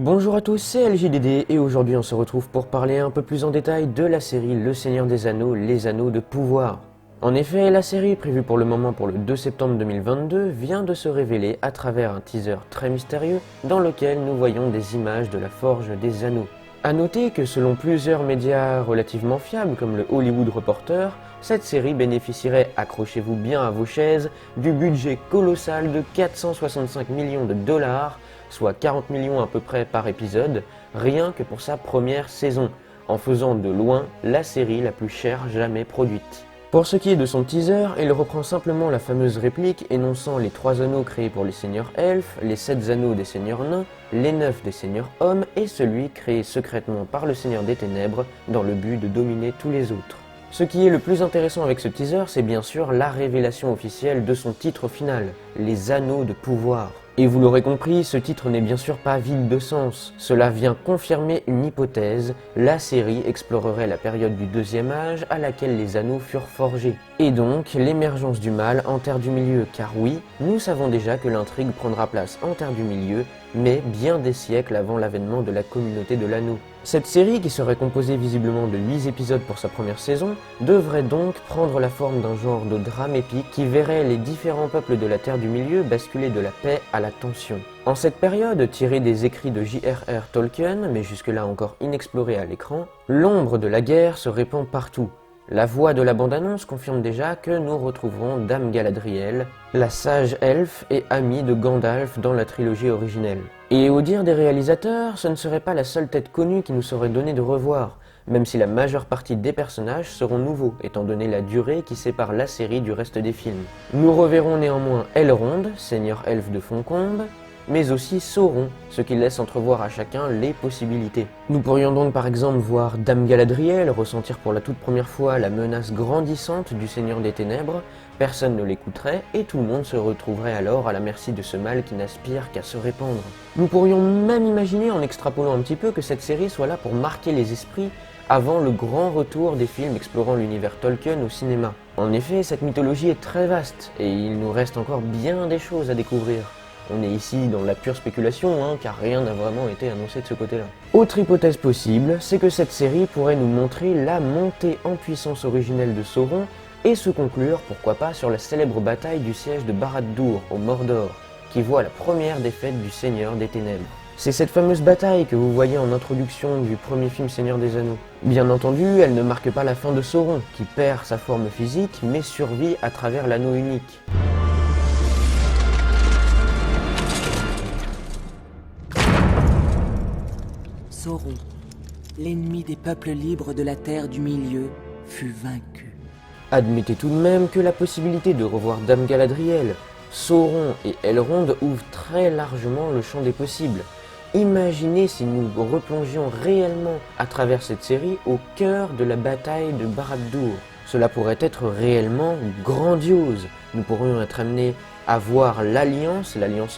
Bonjour à tous, c'est LJDD et aujourd'hui on se retrouve pour parler un peu plus en détail de la série Le Seigneur des Anneaux, les Anneaux de Pouvoir. En effet, la série, prévue pour le moment pour le 2 septembre 2022, vient de se révéler à travers un teaser très mystérieux dans lequel nous voyons des images de la Forge des Anneaux. A noter que selon plusieurs médias relativement fiables comme le Hollywood Reporter, cette série bénéficierait, accrochez-vous bien à vos chaises, du budget colossal de 465 millions de dollars, soit 40 millions à peu près par épisode, rien que pour sa première saison, en faisant de loin la série la plus chère jamais produite. Pour ce qui est de son teaser, il reprend simplement la fameuse réplique énonçant les 3 anneaux créés pour les seigneurs elfes, les 7 anneaux des seigneurs nains, les 9 des seigneurs hommes et celui créé secrètement par le seigneur des ténèbres dans le but de dominer tous les autres. Ce qui est le plus intéressant avec ce teaser, c'est bien sûr la révélation officielle de son titre final, les Anneaux de Pouvoir. Et vous l'aurez compris, ce titre n'est bien sûr pas vide de sens. Cela vient confirmer une hypothèse, la série explorerait la période du Deuxième Âge à laquelle les anneaux furent forgés. Et donc l'émergence du mal en Terre du Milieu, car oui, nous savons déjà que l'intrigue prendra place en Terre du Milieu, mais bien des siècles avant l'avènement de la communauté de l'anneau. Cette série, qui serait composée visiblement de 8 épisodes pour sa première saison, devrait donc prendre la forme d'un genre de drame épique qui verrait les différents peuples de la Terre du Milieu basculer de la paix à la tension. En cette période, tirée des écrits de J.R.R. Tolkien, mais jusque-là encore inexplorée à l'écran, l'ombre de la guerre se répand partout. La voix de la bande-annonce confirme déjà que nous retrouverons Dame Galadriel, la sage elfe et amie de Gandalf dans la trilogie originelle. Et au dire des réalisateurs, ce ne serait pas la seule tête connue qui nous serait donnée de revoir, même si la majeure partie des personnages seront nouveaux, étant donné la durée qui sépare la série du reste des films. Nous reverrons néanmoins Elrond, seigneur elfe de Foncombe, mais aussi Sauron, ce qui laisse entrevoir à chacun les possibilités. Nous pourrions donc par exemple voir Dame Galadriel ressentir pour la toute première fois la menace grandissante du Seigneur des Ténèbres, personne ne l'écouterait et tout le monde se retrouverait alors à la merci de ce mal qui n'aspire qu'à se répandre. Nous pourrions même imaginer, en extrapolant un petit peu, que cette série soit là pour marquer les esprits avant le grand retour des films explorant l'univers Tolkien au cinéma. En effet, cette mythologie est très vaste et il nous reste encore bien des choses à découvrir. On est ici dans la pure spéculation, car rien n'a vraiment été annoncé de ce côté-là. Autre hypothèse possible, c'est que cette série pourrait nous montrer la montée en puissance originelle de Sauron et se conclure, pourquoi pas, sur la célèbre bataille du siège de Barad-dûr au Mordor, qui voit la première défaite du Seigneur des Ténèbres. C'est cette fameuse bataille que vous voyez en introduction du premier film Seigneur des Anneaux. Bien entendu, elle ne marque pas la fin de Sauron, qui perd sa forme physique mais survit à travers l'anneau unique. Sauron, l'ennemi des peuples libres de la Terre du Milieu, fut vaincu. Admettez tout de même que la possibilité de revoir Dame Galadriel, Sauron et Elrond ouvre très largement le champ des possibles. Imaginez si nous replongions réellement à travers cette série au cœur de la bataille de Barad-dûr. Cela pourrait être réellement grandiose. Nous pourrions être amenés à voir l'alliance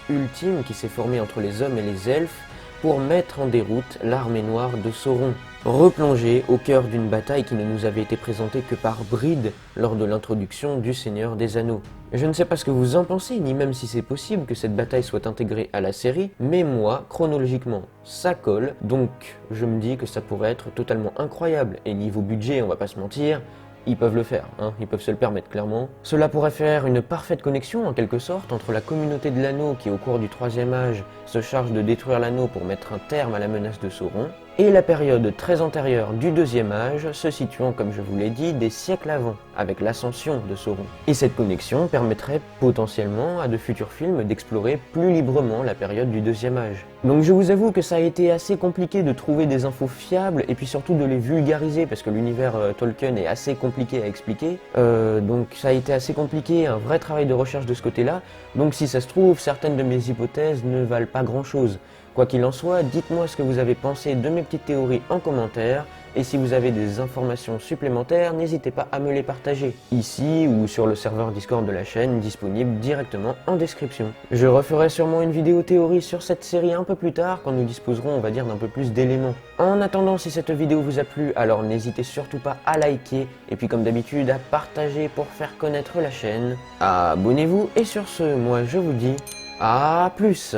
ultime qui s'est formée entre les hommes et les elfes, pour mettre en déroute l'armée noire de Sauron. Replonger au cœur d'une bataille qui ne nous avait été présentée que par bribes lors de l'introduction du Seigneur des Anneaux. Je ne sais pas ce que vous en pensez, ni même si c'est possible que cette bataille soit intégrée à la série, mais moi, chronologiquement, ça colle, donc je me dis que ça pourrait être totalement incroyable. Et niveau budget, on va pas se mentir, ils peuvent le faire, ils peuvent se le permettre clairement. Cela pourrait faire une parfaite connexion en quelque sorte entre la communauté de l'anneau qui au cours du Troisième Âge se charge de détruire l'anneau pour mettre un terme à la menace de Sauron, et la période très antérieure du Deuxième Âge se situant, comme je vous l'ai dit, des siècles avant, avec l'ascension de Sauron. Et cette connexion permettrait potentiellement à de futurs films d'explorer plus librement la période du Deuxième Âge. Donc je vous avoue que ça a été assez compliqué de trouver des infos fiables et puis surtout de les vulgariser parce que l'univers Tolkien est assez compliqué à expliquer. Donc ça a été assez compliqué, un vrai travail de recherche de ce côté-là. Donc si ça se trouve, certaines de mes hypothèses ne valent pas grand-chose. Quoi qu'il en soit, dites-moi ce que vous avez pensé de mes petites théories en commentaire, et si vous avez des informations supplémentaires, n'hésitez pas à me les partager, ici ou sur le serveur Discord de la chaîne, disponible directement en description. Je referai sûrement une vidéo théorie sur cette série un peu plus tard, quand nous disposerons, on va dire, d'un peu plus d'éléments. En attendant, si cette vidéo vous a plu, alors n'hésitez surtout pas à liker, et puis comme d'habitude, à partager pour faire connaître la chaîne. Abonnez-vous, et sur ce, moi je vous dis, à plus!